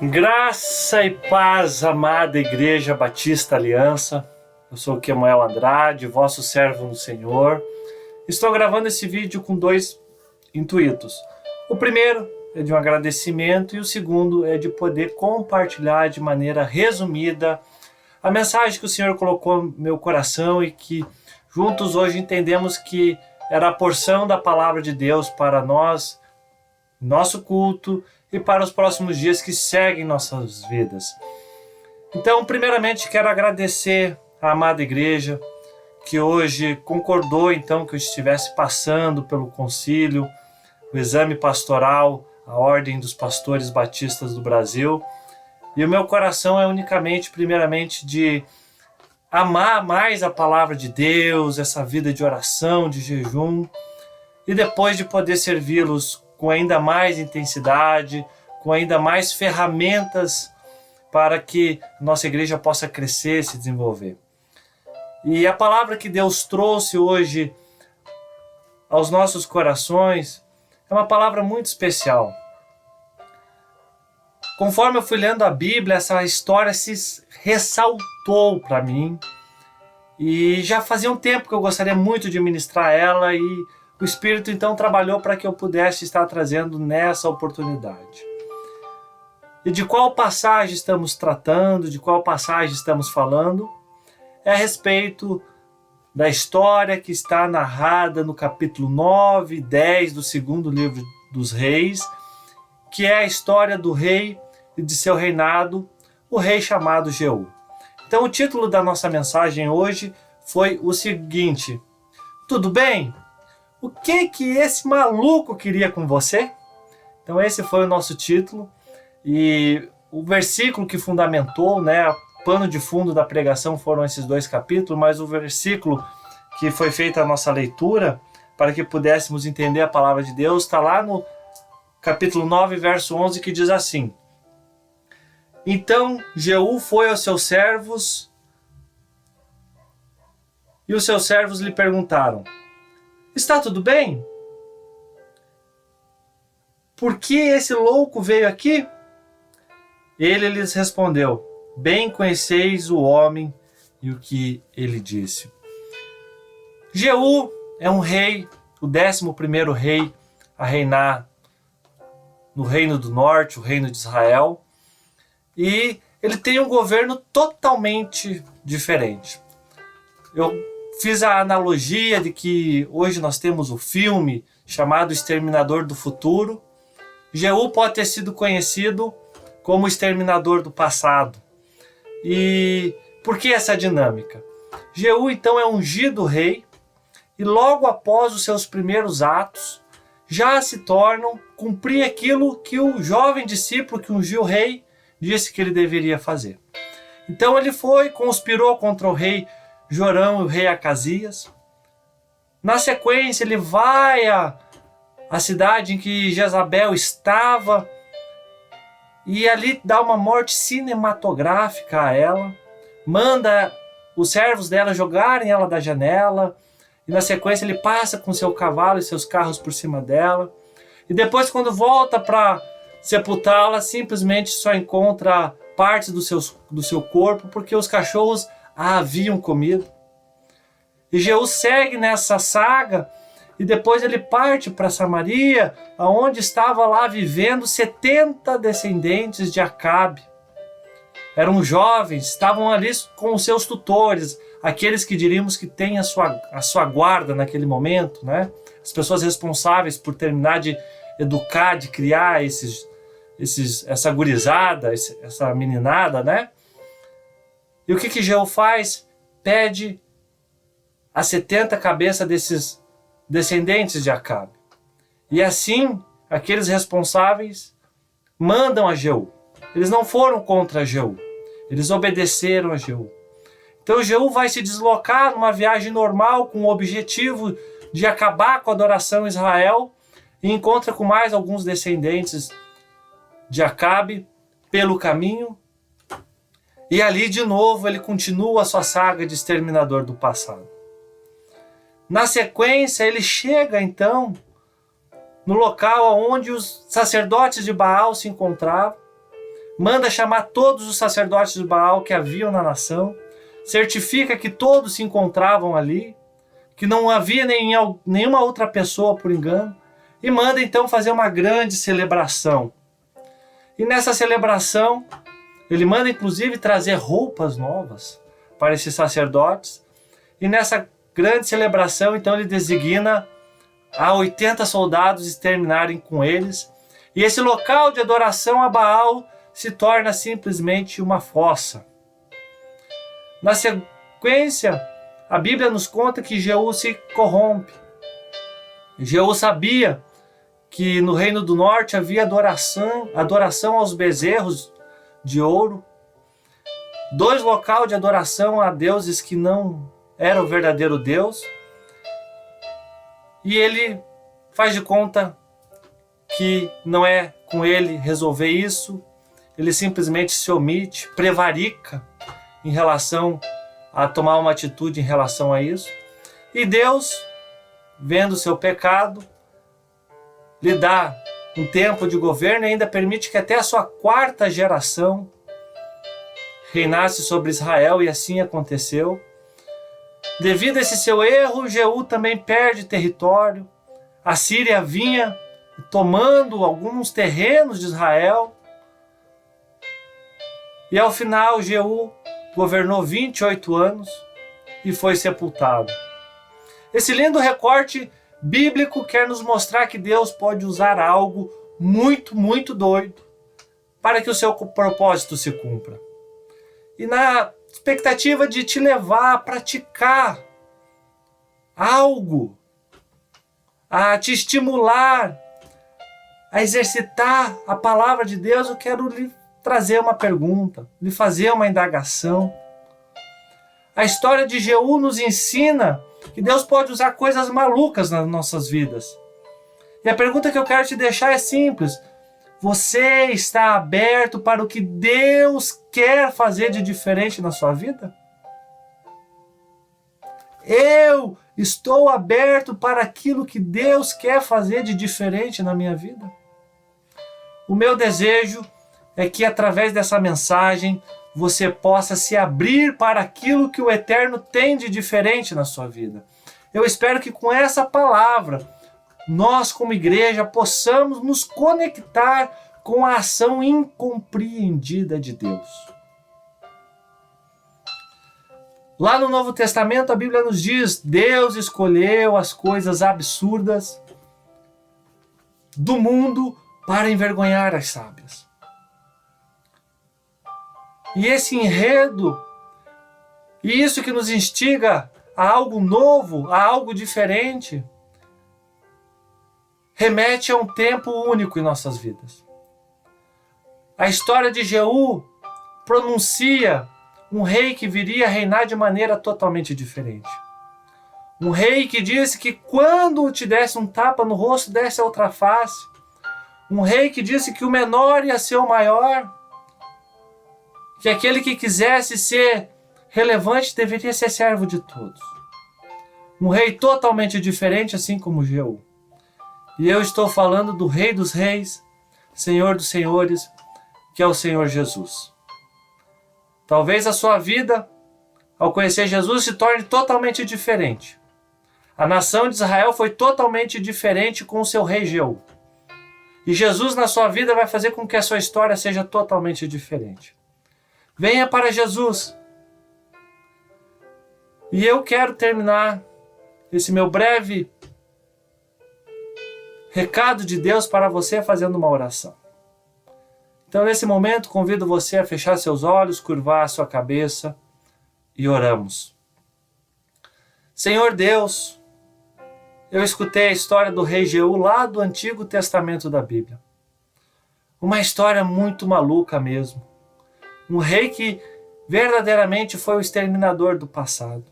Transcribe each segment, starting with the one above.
Graça e paz, amada Igreja Batista Aliança. Eu sou o Kemuel Andrade, vosso servo no Senhor. Estou gravando esse vídeo com dois intuitos. O primeiro é de um agradecimento e o segundo é de poder compartilhar de maneira resumida a mensagem que o Senhor colocou no meu coração e que juntos hoje entendemos que era a porção da palavra de Deus para nós, nosso culto e para os próximos dias que seguem nossas vidas. Então, primeiramente, quero agradecer à amada igreja que hoje concordou então que eu estivesse passando pelo concílio, o exame pastoral, a Ordem dos Pastores Batistas do Brasil. E o meu coração é unicamente, primeiramente, de amar mais a palavra de Deus, essa vida de oração, de jejum, e depois de poder servi-los com ainda mais intensidade, com ainda mais ferramentas para que nossa igreja possa crescer e se desenvolver. E a palavra que Deus trouxe hoje aos nossos corações é uma palavra muito especial. Conforme eu fui lendo a Bíblia, essa história se ressaltou para mim e já fazia um tempo que eu gostaria muito de ministrar ela e o Espírito então trabalhou para que eu pudesse estar trazendo nessa oportunidade. E de qual passagem estamos tratando, de qual passagem estamos falando? É a respeito da história que está narrada no capítulo 9 e 10 do segundo livro dos Reis, que é a história do rei e de seu reinado, o rei chamado Jeú. Então o título da nossa mensagem hoje foi o seguinte: tudo bem? O que esse maluco queria com você? Então esse foi o nosso título e o versículo que fundamentou, pano de fundo da pregação foram esses dois capítulos, mas o versículo que foi feita a nossa leitura para que pudéssemos entender a palavra de Deus está lá no capítulo 9, verso 11, que diz assim: Então Jeú foi aos seus servos e os seus servos lhe perguntaram: Está tudo bem? Por que esse louco veio aqui? Ele lhes respondeu: Bem conheceis o homem e o que ele disse. Jeú é um rei, o 11º rei a reinar no Reino do Norte, o Reino de Israel, e ele tem um governo totalmente diferente. Eu fiz a analogia de que hoje nós temos o filme chamado Exterminador do Futuro. Jeú pode ter sido conhecido como o Exterminador do Passado. E por que essa dinâmica? Jeú então é ungido rei e logo após os seus primeiros atos já se tornam cumprir aquilo que o jovem discípulo que ungiu o rei disse que ele deveria fazer. Então ele conspirou contra o rei Jorão e o rei Acasias. Na sequência, ele vai à cidade em que Jezabel estava e ali dá uma morte cinematográfica a ela, manda os servos dela jogarem ela da janela e na sequência ele passa com seu cavalo e seus carros por cima dela e depois quando volta para sepultá-la, simplesmente só encontra partes do seu corpo porque os cachorros a haviam comido. E Jeú segue nessa saga e depois ele parte para Samaria, onde estava lá vivendo 70 descendentes de Acabe. Eram jovens, estavam ali com os seus tutores, aqueles que diríamos que têm a sua guarda naquele momento, As pessoas responsáveis por terminar de educar, de criar essa gurizada, essa meninada, E o que Jeú faz? Pede as 70 cabeças desses descendentes de Acabe. E assim, aqueles responsáveis mandam a Jeú. Eles não foram contra Jeú. Eles obedeceram a Jeú. Então Jeú vai se deslocar numa viagem normal com o objetivo de acabar com a adoração em Israel e encontra com mais alguns descendentes de Acabe pelo caminho. E ali, de novo, ele continua a sua saga de exterminador do passado. Na sequência, ele chega, então, no local onde os sacerdotes de Baal se encontravam, manda chamar todos os sacerdotes de Baal que haviam na nação, certifica que todos se encontravam ali, que não havia nenhuma outra pessoa por engano, e manda então fazer uma grande celebração. E nessa celebração, ele manda inclusive trazer roupas novas para esses sacerdotes, e nessa grande celebração, então ele designa a 80 soldados exterminarem com eles, e esse local de adoração a Baal se torna simplesmente uma fossa. Na sequência, a Bíblia nos conta que Jeú se corrompe. Jeú sabia que no Reino do Norte havia adoração aos bezerros de ouro, 2 locais de adoração a deuses que não eram o verdadeiro Deus, e ele faz de conta que não é com ele resolver isso, ele simplesmente se omite, prevarica em relação a tomar uma atitude em relação a isso. E Deus, vendo o seu pecado, lhe dá um tempo de governo e ainda permite que até a sua 4ª geração reinasse sobre Israel, e assim aconteceu. Devido a esse seu erro, Jeú também perde território. A Síria vinha tomando alguns terrenos de Israel. E ao final, Jeú governou 28 anos e foi sepultado. Esse lindo recorte bíblico quer nos mostrar que Deus pode usar algo muito, muito doido para que o seu propósito se cumpra. E na expectativa de te levar a praticar algo, a te estimular, a exercitar a palavra de Deus, eu quero lhe trazer uma pergunta, lhe fazer uma indagação. A história de Jeú nos ensina que Deus pode usar coisas malucas nas nossas vidas. E a pergunta que eu quero te deixar é simples. Você está aberto para o que Deus quer fazer de diferente na sua vida? Eu estou aberto para aquilo que Deus quer fazer de diferente na minha vida? O meu desejo é que através dessa mensagem você possa se abrir para aquilo que o Eterno tem de diferente na sua vida. Eu espero que com essa palavra, nós como igreja possamos nos conectar com a ação incompreendida de Deus. Lá no Novo Testamento a Bíblia nos diz: Deus escolheu as coisas absurdas do mundo para envergonhar as sábias. E esse enredo, e isso que nos instiga a algo novo, a algo diferente, remete a um tempo único em nossas vidas. A história de Jeú pronuncia um rei que viria a reinar de maneira totalmente diferente. Um rei que disse que quando te desse um tapa no rosto, desse a outra face. Um rei que disse que o menor ia ser o maior. Que aquele que quisesse ser relevante deveria ser servo de todos. Um rei totalmente diferente, assim como Jeú. E eu estou falando do Rei dos Reis, Senhor dos Senhores, que é o Senhor Jesus. Talvez a sua vida, ao conhecer Jesus, se torne totalmente diferente. A nação de Israel foi totalmente diferente com o seu rei Jeú. E Jesus na sua vida vai fazer com que a sua história seja totalmente diferente. Venha para Jesus. E eu quero terminar esse meu breve recado de Deus para você fazendo uma oração. Então, nesse momento, convido você a fechar seus olhos, curvar a sua cabeça e oramos. Senhor Deus, eu escutei a história do rei Jeú lá do Antigo Testamento da Bíblia. Uma história muito maluca mesmo. Um rei que verdadeiramente foi o exterminador do passado.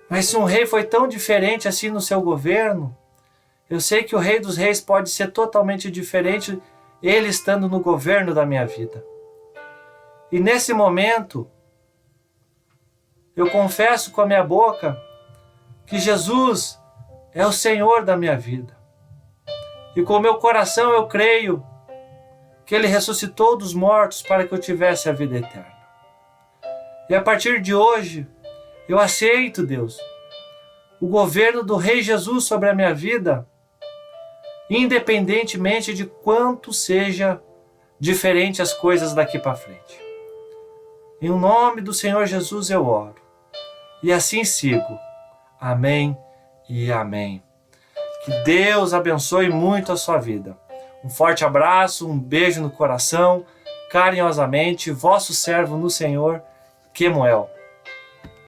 Mas se um rei foi tão diferente assim no seu governo, eu sei que o Rei dos Reis pode ser totalmente diferente, ele estando no governo da minha vida. E nesse momento, eu confesso com a minha boca que Jesus é o Senhor da minha vida. E com o meu coração eu creio que Ele ressuscitou dos mortos para que eu tivesse a vida eterna. E a partir de hoje, eu aceito, Deus, o governo do Rei Jesus sobre a minha vida, independentemente de quanto seja diferente as coisas daqui para frente. Em nome do Senhor Jesus eu oro. E assim sigo. Amém e amém. Que Deus abençoe muito a sua vida. Um forte abraço, um beijo no coração, carinhosamente, vosso servo no Senhor, Quemuel.